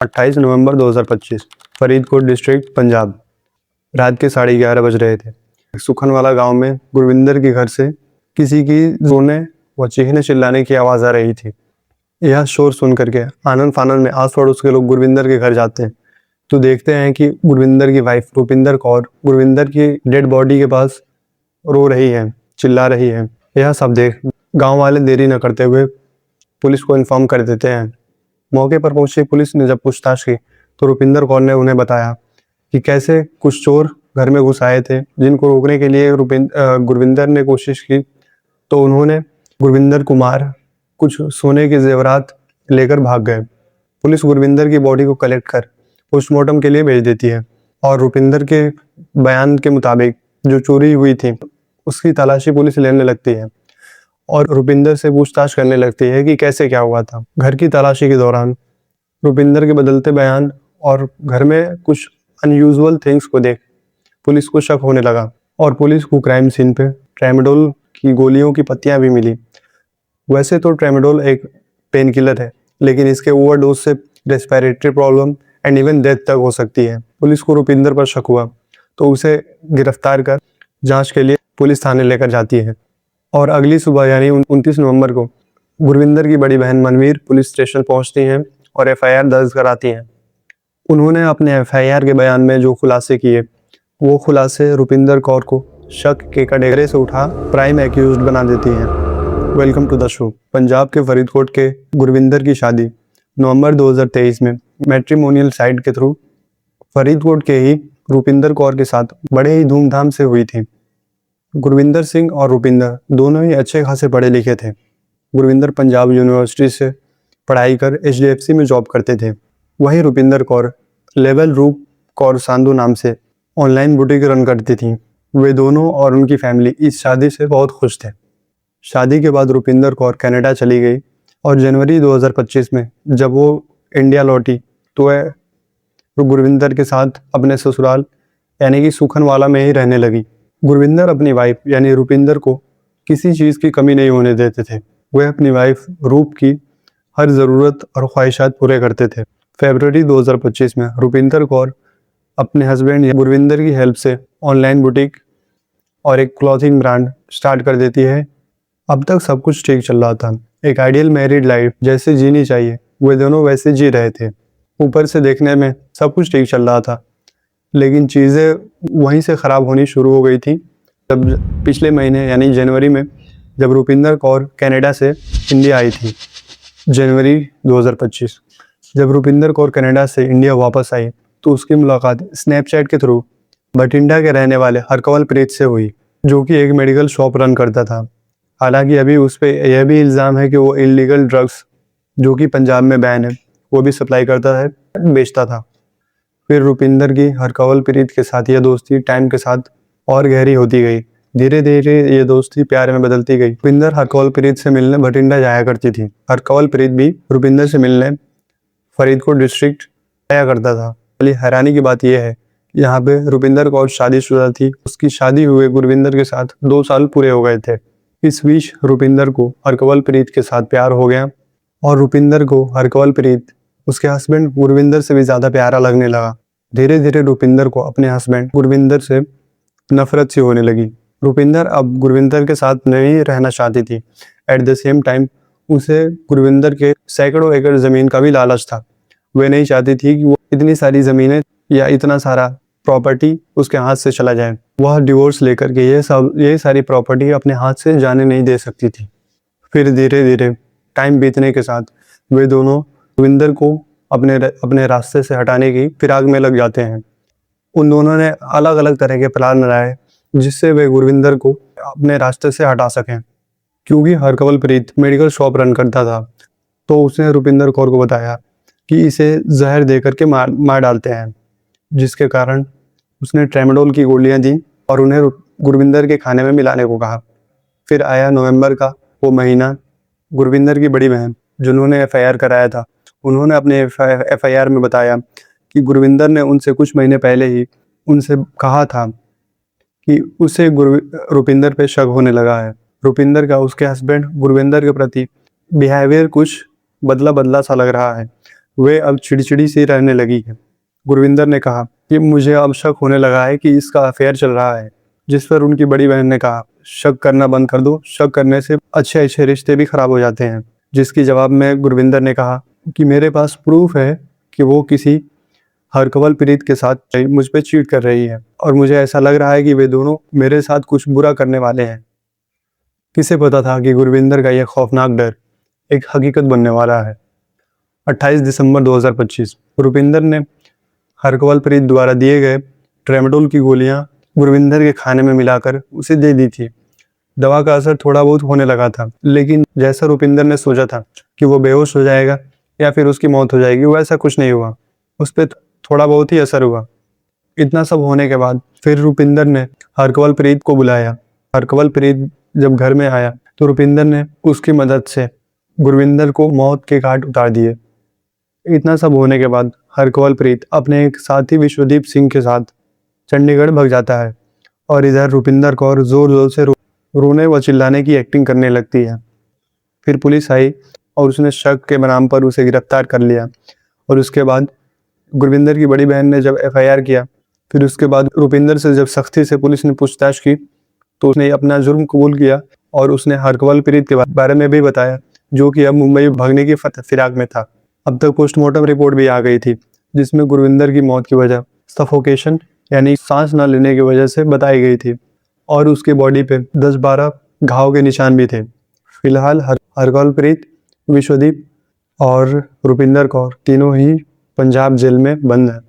28 नवंबर 2025 Faridkot district Punjab. रात के 11:30 बज रहे थे। सुखनवाला गांव में गुरविंदर के घर से किसी की रोने व चीखने चिल्लाने की आवाज़ आ रही थी। यह शोर सुन करके आनन फानन में आस पड़ोस के लोग गुरविंदर के घर जाते हैं तो देखते हैं कि गुरविंदर की वाइफ रूपिंदर कौर गुरविंदर की डेड बॉडी के पास रो रही है, चिल्ला रही है। यह सब देख गांव वाले देरी न करते हुए पुलिस को इन्फॉर्म कर देते हैं। मौके पर पहुंची पुलिस ने जब पूछताछ की तो रूपिंदर कौर ने उन्हें बताया कि कैसे कुछ चोर घर में घुस आए थे, जिनको रोकने के लिए गुरविंदर ने कोशिश की तो उन्होंने गुरविंदर को मार कुछ सोने के जेवरात लेकर भाग गए। पुलिस गुरविंदर की बॉडी को कलेक्ट कर पोस्टमार्टम के लिए भेज देती है और रूपिंदर के बयान के मुताबिक जो चोरी हुई थी उसकी तलाशी पुलिस लेने लगती है और रूपिंदर से पूछताछ करने लगती है कि कैसे क्या हुआ था। घर की तलाशी के दौरान रूपिंदर के बदलते बयान और घर में कुछ अनयूजुअल थिंग्स को देख पुलिस को शक होने लगा और पुलिस को क्राइम सीन पे ट्रेमाडोल की गोलियों की पत्तियां भी मिली। वैसे तो ट्रेमाडोल एक पेन किलर है, लेकिन इसके ओवरडोज से respiratory problem and even death तक हो सकती है। पुलिस को रूपिंदर पर शक हुआ तो उसे गिरफ्तार कर जांच के लिए पुलिस थाने लेकर जाती है और अगली सुबह यानी 29 नवंबर को गुरविंदर की बड़ी बहन मनवीर पुलिस स्टेशन पहुंचती हैं और एफआईआर दर्ज कराती हैं। उन्होंने अपने एफआईआर के बयान में जो खुलासे किए वो खुलासे रूपिंदर कौर को शक के कटघरे से उठा प्राइम एक्यूज्ड बना देती हैं। Welcome to the show. Punjab के फरीदकोट के गुरविंदर की शादी नवंबर 2023 में मैट्रिमोनियल साइट के थ्रू फरीदकोट के ही रूपिंदर कौर के साथ बड़े ही धूमधाम से हुई थी। गुरविंदर सिंह और रूपिंदर दोनों ही अच्छे खासे पढ़े लिखे थे। गुरविंदर पंजाब यूनिवर्सिटी से पढ़ाई कर HDFC में जॉब करते थे। वहीं रूपिंदर कौर लेवल रूप कौर सांधू नाम से ऑनलाइन बुटीक रन करती थी। वे दोनों और उनकी फैमिली इस शादी से बहुत खुश थे। शादी के बाद रूपिंदर कौर कनाडा चली गई और जनवरी 2025 में जब वो इंडिया लौटी तो वह गुरविंदर के साथ अपने ससुराल यानी कि सुखनवाला में ही रहने लगी। गुरविंदर अपनी वाइफ यानी रूपिंदर को किसी चीज़ की कमी नहीं होने देते थे। वह अपनी वाइफ रूप की हर ज़रूरत और ख्वाहिशात पूरे करते थे। फरवरी 2025 में रूपिंदर कौर अपने हस्बैंड गुरविंदर की हेल्प से ऑनलाइन बुटीक और एक क्लॉथिंग ब्रांड स्टार्ट कर देती है। अब तक सब कुछ ठीक चल रहा था। एक आइडियल मैरिड लाइफ जैसे जीनी चाहिए वे दोनों वैसे जी रहे थे। ऊपर से देखने में सब कुछ ठीक चल रहा था, लेकिन चीज़ें वहीं से ख़राब होनी शुरू हो गई थी जब पिछले महीने यानी जनवरी में जब रूपिंदर कौर कनाडा से इंडिया आई थी। जनवरी 2025 जब रूपिंदर कौर कनाडा से इंडिया वापस आई तो उसकी मुलाकात स्नैपचैट के थ्रू बठिंडा के रहने वाले हरकवल प्रीत से हुई, जो कि एक मेडिकल शॉप रन करता था। हालांकि अभी उस पर यह भी इल्ज़ाम है कि वो इलीगल ड्रग्स जो कि पंजाब में बैन है वो भी सप्लाई करता है, बेचता था। फिर रूपिंदर की हरकवल प्रीत के साथ यह दोस्ती टाइम के साथ और गहरी होती गई। धीरे धीरे ये दोस्ती प्यार में बदलती गई। रूपिंदर हरकवल प्रीत से मिलने बठिंडा जाया करती थी। हरकवल प्रीत भी रूपिंदर से मिलने फरीदकोट डिस्ट्रिक्ट आया करता था। पहले हैरानी की बात यह है यहाँ पे रूपिंदर कौर शादीशुदा थी। उसकी शादी हुए गुरविंदर के साथ 2 साल पूरे हो गए थे। इस बीच रूपिंदर को हरकवल प्रीत के साथ प्यार हो गया और रूपिंदर को हरकवल प्रीत उसके हस्बैंड गुरविंदर से भी ज़्यादा प्यारा लगने लगा। धीरे धीरे रूपिंदर को अपने हस्बैंड गुरविंदर से नफरत सी होने लगी। रूपिंदर अब गुरविंदर के साथ नहीं रहना चाहती थी। एट द सेम टाइम उसे गुरविंदर के सैकड़ों एकड़ ज़मीन का भी लालच था। वह नहीं चाहती थी कि वो इतनी सारी ज़मीनें या इतना सारा प्रॉपर्टी उसके हाथ से चला जाए। वह डिवोर्स लेकर के ये सारी प्रॉपर्टी अपने हाथ से जाने नहीं दे सकती थी। फिर धीरे धीरे टाइम बीतने के साथ वे दोनों गुरविंदर को अपने रास्ते से हटाने की फिराक में लग जाते हैं। उन दोनों ने अलग अलग तरह के प्लान बनाए जिससे वे गुरविंदर को अपने रास्ते से हटा सकें। क्योंकि हरकवल प्रीत मेडिकल शॉप रन करता था तो उसने रूपिंदर कौर को बताया कि इसे जहर दे करके मार डालते हैं, जिसके कारण उसने ट्रेमाडोल की गोलियां दी और उन्हें गुरविंदर के खाने में मिलाने को कहा। फिर आया नवंबर का वो महीना। गुरविंदर की बड़ी बहन जिन्होंने FIR कराया था उन्होंने अपने FIR में बताया कि गुरविंदर ने उनसे कुछ महीने पहले ही उनसे कहा था कि उसे रूपिंदर पे शक होने लगा है। रूपिंदर का उसके हस्बैंड गुरविंदर के प्रति बिहेवियर कुछ बदला सा लग रहा है। वे अब चिड़चिड़ी सी रहने लगी है। गुरविंदर ने कहा कि मुझे अब शक होने लगा है कि इसका अफेयर चल रहा है। जिस पर उनकी बड़ी बहन ने कहा, शक करना बंद कर दो, शक करने से अच्छे अच्छे रिश्ते भी खराब हो जाते हैं। जिसकी जवाब में गुरविंदर ने कहा कि मेरे पास प्रूफ है कि वो किसी हरकवल प्रीत के साथ मुझ पे चीट कर रही है और मुझे ऐसा लग रहा है कि वे दोनों मेरे साथ कुछ बुरा करने वाले हैं। किसे पता था कि गुरविंदर का यह खौफनाक डर एक हकीकत बनने वाला है। 28 दिसंबर 2025 रुपिंदर ने हरकवल प्रीत द्वारा दिए गए ट्रेमाडोल की गोलियां गुरविंदर के खाने में मिलाकर उसे दे दी थी। दवा का असर थोड़ा बहुत होने लगा था, लेकिन जैसा रुपिंदर ने सोचा था कि वो बेहोश हो जाएगा या फिर उसकी मौत हो जाएगी, वैसा कुछ नहीं हुआ। उस पर थोड़ा बहुत ही असर हुआ। इतना सब होने के बाद फिर रुपिंदर ने हरकवल प्रीत को बुलाया। हरकवल प्रीत जब घर में आया तो रुपिंदर ने उसकी मदद से गुरविंदर को मौत के घाट उतार दिए। इतना सब होने के बाद हरकवल प्रीत अपने एक साथी विश्वदीप सिंह के साथ चंडीगढ़ भाग जाता है और इधर रुपिंदर कौर जोर जोर से रोने व चिल्लाने की एक्टिंग करने लगती है। फिर पुलिस आई और उसने शक के नाम पर उसे गिरफ्तार कर लिया और उसके बाद गुरविंदर की बड़ी बहन ने जब FIR किया, फिर उसके बाद रुपिंदर से जब सख्ती से पुलिस ने पूछताछ की तो उसने अपना जुर्म कबूल किया और उसने हरकवल प्रीत के बारे में भी बताया, जो कि अब मुंबई भागने की फिराक में था। अब तक पोस्टमार्टम रिपोर्ट भी आ गई थी, जिसमें गुरविंदर की मौत की वजह सफोकेशन यानी सांस न लेने की वजह से बताई गई थी और उसकी बॉडी पे 10-12 घाव के निशान भी थे। फिलहाल हरकवल प्रीत, विश्वदीप और रुपिंदर कौर तीनों ही पंजाब जेल में बंद हैं।